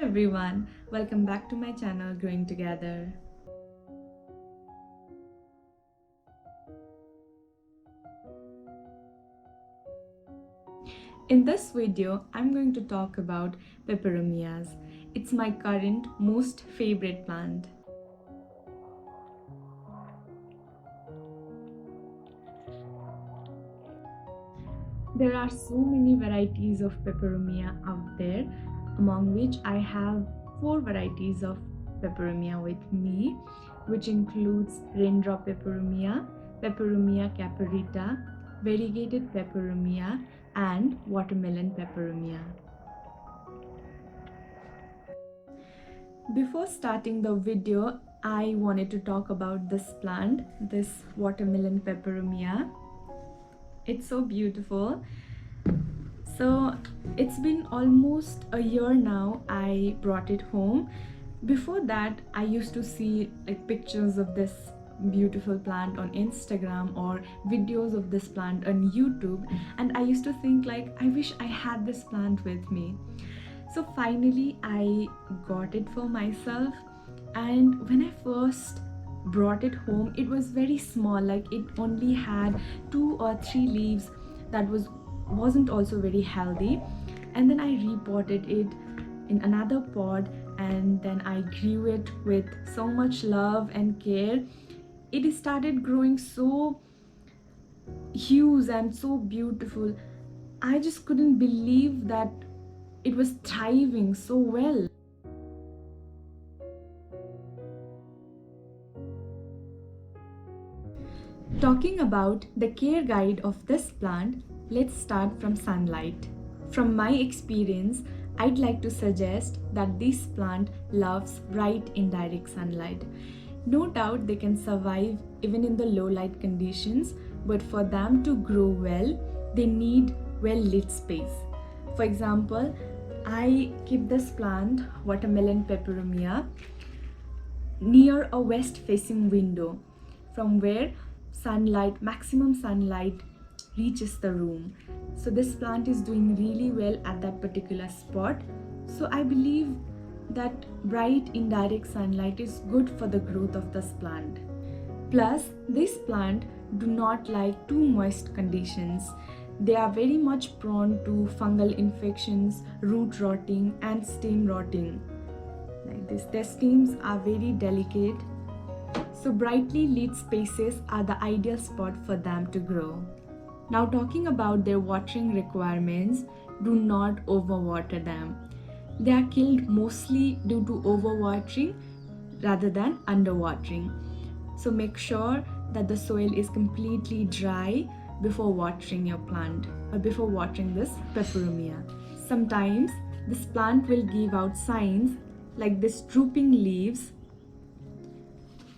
Everyone, welcome back to my channel Growing Together. In this video, I'm going to talk about Peperomias. It's my current most favorite plant. There are so many varieties of Peperomia out there, among which I have 4 varieties of Peperomia with me, which includes raindrop Peperomia, Peperomia caperita, variegated Peperomia, and watermelon Peperomia. Before starting the video, I wanted to talk about this plant, this watermelon Peperomia. It's so beautiful. So it's been almost a year now I brought it home. Before that, I used to see pictures of this beautiful plant on Instagram or videos of this plant on YouTube, and I used to think I wish I had this plant with me. So finally I got it for myself, and when I first brought it home, it was very small. It only had 2 or 3 leaves that wasn't also very healthy. And then I repotted it in another pot, and then I grew it with so much love and care. It started growing so huge and so beautiful. I just couldn't believe that it was thriving so well. Talking about the care guide of this plant, let's start from sunlight. From my experience, I'd like to suggest that this plant loves bright indirect sunlight. No doubt they can survive even in the low light conditions, but for them to grow well, they need well lit space. For example, I keep this plant, watermelon Peperomia, near a west facing window from where maximum sunlight reaches the room. So this plant is doing really well at that particular spot. So I believe that bright indirect sunlight is good for the growth of this plant. Plus, this plant do not like too moist conditions. They are very much prone to fungal infections, root rotting, and stem rotting. Like this, their stems are very delicate. So brightly lit spaces are the ideal spot for them to grow. Now talking about their watering requirements, do not overwater them. They are killed mostly due to overwatering rather than underwatering. So make sure that the soil is completely dry before watering your plant or before watering this Peperomia. Sometimes this plant will give out signs like this drooping leaves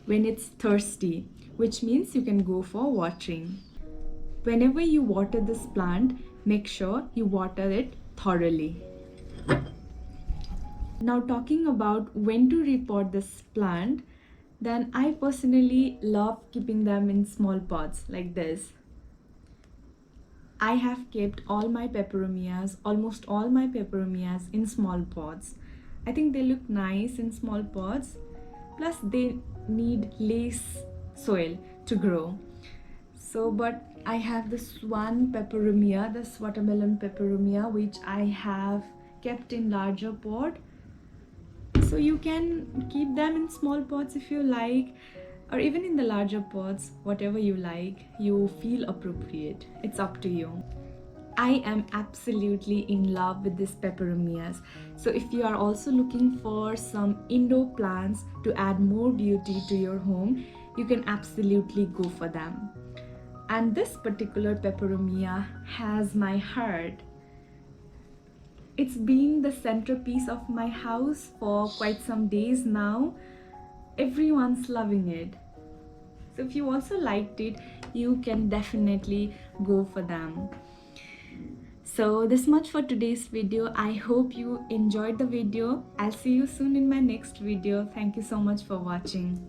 when it's thirsty, which means you can go for watering. Whenever you water this plant, make sure you water it thoroughly. Now talking about when to repot this plant, then I personally love keeping them in small pots like this. I have kept almost all my Peperomias in small pots. I think they look nice in small pots. Plus they need less soil to grow. But I have this one Peperomia, this watermelon Peperomia, which I have kept in larger pot. So you can keep them in small pots if you like, or even in the larger pots, whatever you like, you feel appropriate. It's up to you. I am absolutely in love with these Peperomias. So if you are also looking for some indoor plants to add more beauty to your home, you can absolutely go for them. And this particular Peperomia has my heart. It's been the centerpiece of my house for quite some days now. Everyone's loving it. So if you also liked it, you can definitely go for them. So this much for today's video. I hope you enjoyed the video. I'll see you soon in my next video. Thank you so much for watching.